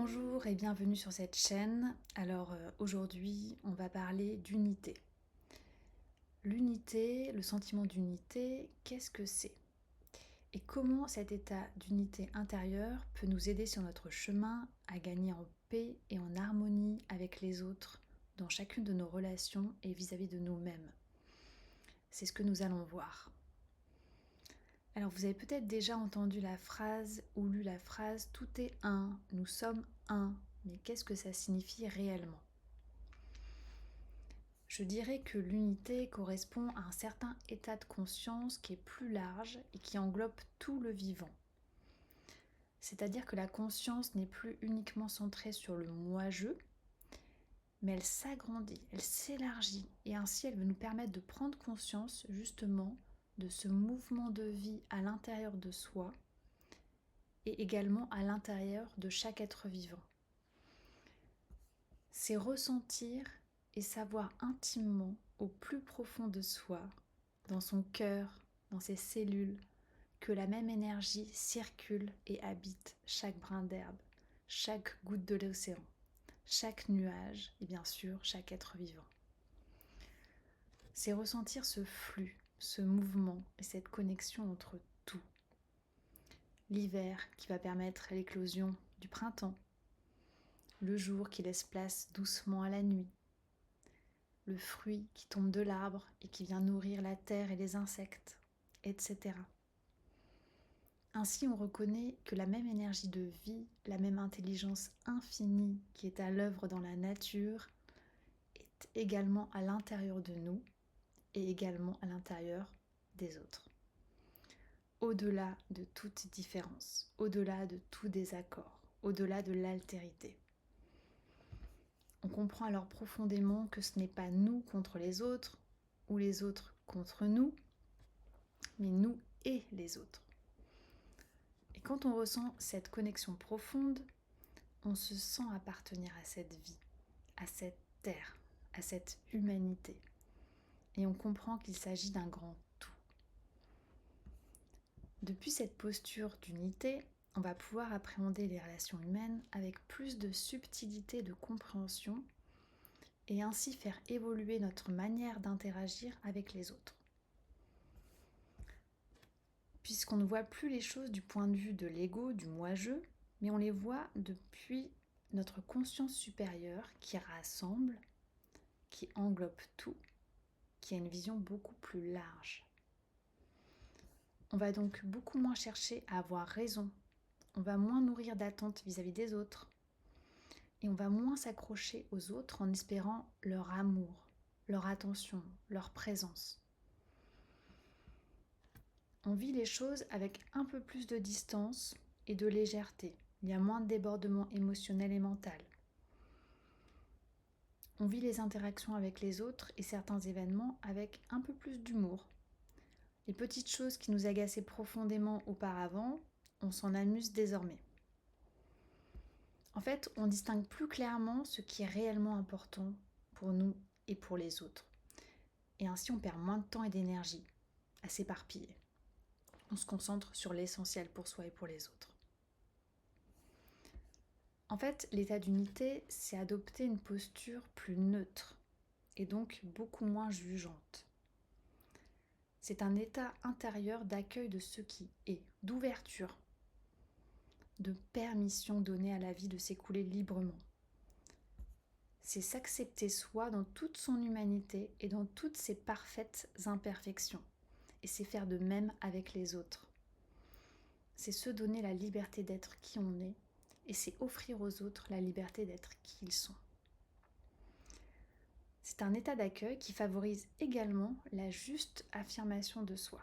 Bonjour et bienvenue sur cette chaîne. Alors aujourd'hui, on va parler d'unité. L'unité, le sentiment d'unité, qu'est-ce que c'est? Et comment cet état d'unité intérieure peut nous aider sur notre chemin à gagner en paix et en harmonie avec les autres dans chacune de nos relations et vis-à-vis de nous-mêmes? C'est ce que nous allons voir. Alors vous avez peut-être déjà entendu la phrase ou lu la phrase « Tout est un, nous sommes un ». Mais qu'est-ce que ça signifie réellement? Je dirais que l'unité correspond à un certain état de conscience qui est plus large et qui englobe tout le vivant. C'est-à-dire que la conscience n'est plus uniquement centrée sur le moi-je, mais elle s'agrandit, elle s'élargit et ainsi elle veut nous permettre de prendre conscience justement de ce mouvement de vie à l'intérieur de soi et également à l'intérieur de chaque être vivant. C'est ressentir et savoir intimement au plus profond de soi, dans son cœur, dans ses cellules, que la même énergie circule et habite chaque brin d'herbe, chaque goutte de l'océan, chaque nuage et bien sûr chaque être vivant. C'est ressentir ce flux, ce mouvement et cette connexion entre tout. L'hiver qui va permettre l'éclosion du printemps, le jour qui laisse place doucement à la nuit, le fruit qui tombe de l'arbre et qui vient nourrir la terre et les insectes, etc. Ainsi, on reconnaît que la même énergie de vie, la même intelligence infinie qui est à l'œuvre dans la nature, est également à l'intérieur de nous et également à l'intérieur des autres. Au-delà de toute différence, au-delà de tout désaccord, au-delà de l'altérité. On comprend alors profondément que ce n'est pas nous contre les autres, ou les autres contre nous, mais nous et les autres. Et quand on ressent cette connexion profonde, on se sent appartenir à cette vie, à cette terre, à cette humanité. Et on comprend qu'il s'agit d'un grand tout. Depuis cette posture d'unité, on va pouvoir appréhender les relations humaines avec plus de subtilité et de compréhension et ainsi faire évoluer notre manière d'interagir avec les autres. Puisqu'on ne voit plus les choses du point de vue de l'ego, du moi-je, mais on les voit depuis notre conscience supérieure qui rassemble, qui englobe tout, qui a une vision beaucoup plus large. On va donc beaucoup moins chercher à avoir raison, on va moins nourrir d'attentes vis-à-vis des autres, et on va moins s'accrocher aux autres en espérant leur amour, leur attention, leur présence. On vit les choses avec un peu plus de distance et de légèreté. Il y a moins de débordement émotionnel et mental. On vit les interactions avec les autres et certains événements avec un peu plus d'humour. Les petites choses qui nous agaçaient profondément auparavant, on s'en amuse désormais. En fait, on distingue plus clairement ce qui est réellement important pour nous et pour les autres. Et ainsi, on perd moins de temps et d'énergie à s'éparpiller. On se concentre sur l'essentiel pour soi et pour les autres. En fait, l'état d'unité, c'est adopter une posture plus neutre et donc beaucoup moins jugeante. C'est un état intérieur d'accueil de ce qui est, d'ouverture, de permission donnée à la vie de s'écouler librement. C'est s'accepter soi dans toute son humanité et dans toutes ses parfaites imperfections. Et c'est faire de même avec les autres. C'est se donner la liberté d'être qui on est et c'est offrir aux autres la liberté d'être qui ils sont. C'est un état d'accueil qui favorise également la juste affirmation de soi.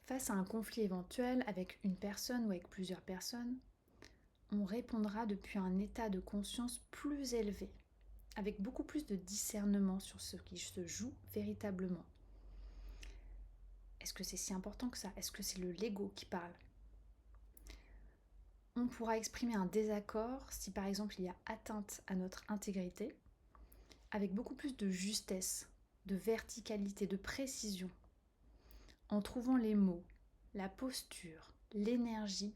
Face à un conflit éventuel avec une personne ou avec plusieurs personnes, on répondra depuis un état de conscience plus élevé, avec beaucoup plus de discernement sur ce qui se joue véritablement. Est-ce que c'est si important que ça? Est-ce que c'est le l'ego qui parle? On pourra exprimer un désaccord si par exemple il y a atteinte à notre intégrité, avec beaucoup plus de justesse, de verticalité, de précision, en trouvant les mots, la posture, l'énergie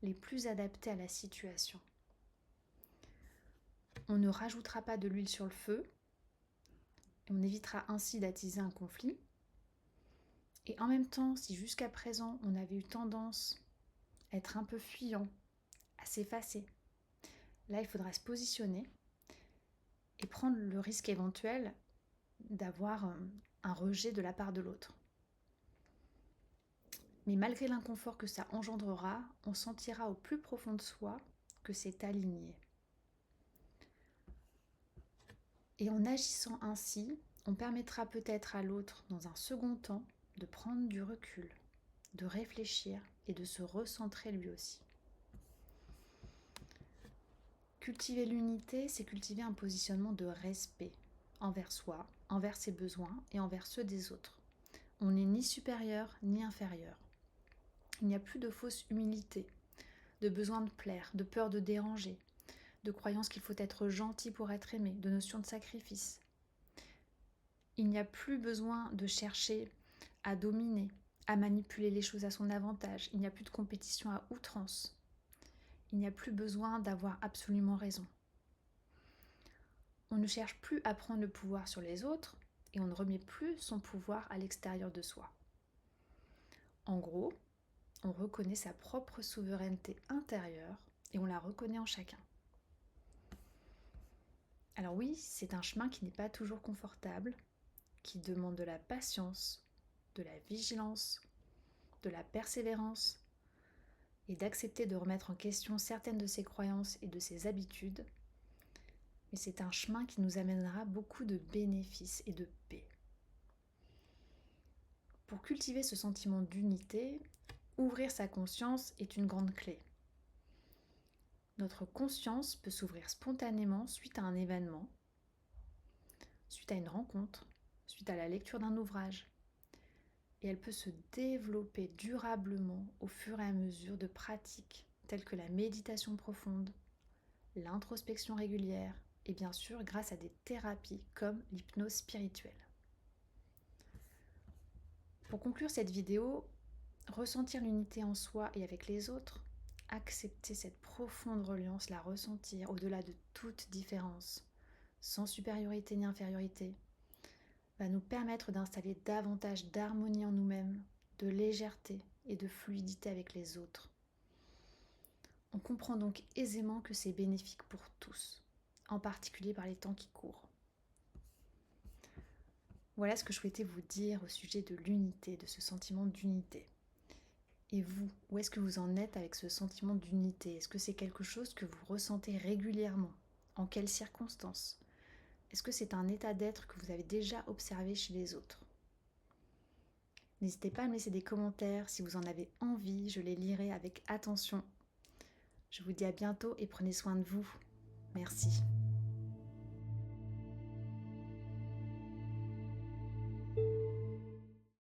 les plus adaptés à la situation. On ne rajoutera pas de l'huile sur le feu, et on évitera ainsi d'attiser un conflit. Et en même temps, si jusqu'à présent on avait eu tendance à être un peu fuyant, à s'effacer, là il faudra se positionner et prendre le risque éventuel d'avoir un rejet de la part de l'autre. Mais malgré l'inconfort que ça engendrera, on sentira au plus profond de soi que c'est aligné. Et en agissant ainsi, on permettra peut-être à l'autre, dans un second temps, de prendre du recul, de réfléchir et de se recentrer lui aussi. Cultiver l'unité, c'est cultiver un positionnement de respect envers soi, envers ses besoins et envers ceux des autres. On n'est ni supérieur ni inférieur. Il n'y a plus de fausse humilité, de besoin de plaire, de peur de déranger, de croyance qu'il faut être gentil pour être aimé, de notion de sacrifice. Il n'y a plus besoin de chercher à dominer, à manipuler les choses à son avantage. Il n'y a plus de compétition à outrance. Il n'y a plus besoin d'avoir absolument raison. On ne cherche plus à prendre le pouvoir sur les autres et on ne remet plus son pouvoir à l'extérieur de soi. En gros, on reconnaît sa propre souveraineté intérieure et on la reconnaît en chacun. Alors oui, c'est un chemin qui n'est pas toujours confortable, qui demande de la patience, de la vigilance, de la persévérance et d'accepter de remettre en question certaines de ses croyances et de ses habitudes. Mais c'est un chemin qui nous amènera beaucoup de bénéfices et de paix. Pour cultiver ce sentiment d'unité, ouvrir sa conscience est une grande clé. Notre conscience peut s'ouvrir spontanément suite à un événement, suite à une rencontre, suite à la lecture d'un ouvrage. Et elle peut se développer durablement au fur et à mesure de pratiques telles que la méditation profonde, l'introspection régulière et bien sûr grâce à des thérapies comme l'hypnose spirituelle. Pour conclure cette vidéo, ressentir l'unité en soi et avec les autres, accepter cette profonde reliance, la ressentir au-delà de toute différence, sans supériorité ni infériorité, va nous permettre d'installer davantage d'harmonie en nous-mêmes, de légèreté et de fluidité avec les autres. On comprend donc aisément que c'est bénéfique pour tous, en particulier par les temps qui courent. Voilà ce que je souhaitais vous dire au sujet de l'unité, de ce sentiment d'unité. Et vous, où est-ce que vous en êtes avec ce sentiment d'unité? Est-ce que c'est quelque chose que vous ressentez régulièrement? En quelles circonstances? Est-ce que c'est un état d'être que vous avez déjà observé chez les autres? N'hésitez pas à me laisser des commentaires si vous en avez envie, je les lirai avec attention. Je vous dis à bientôt et prenez soin de vous. Merci.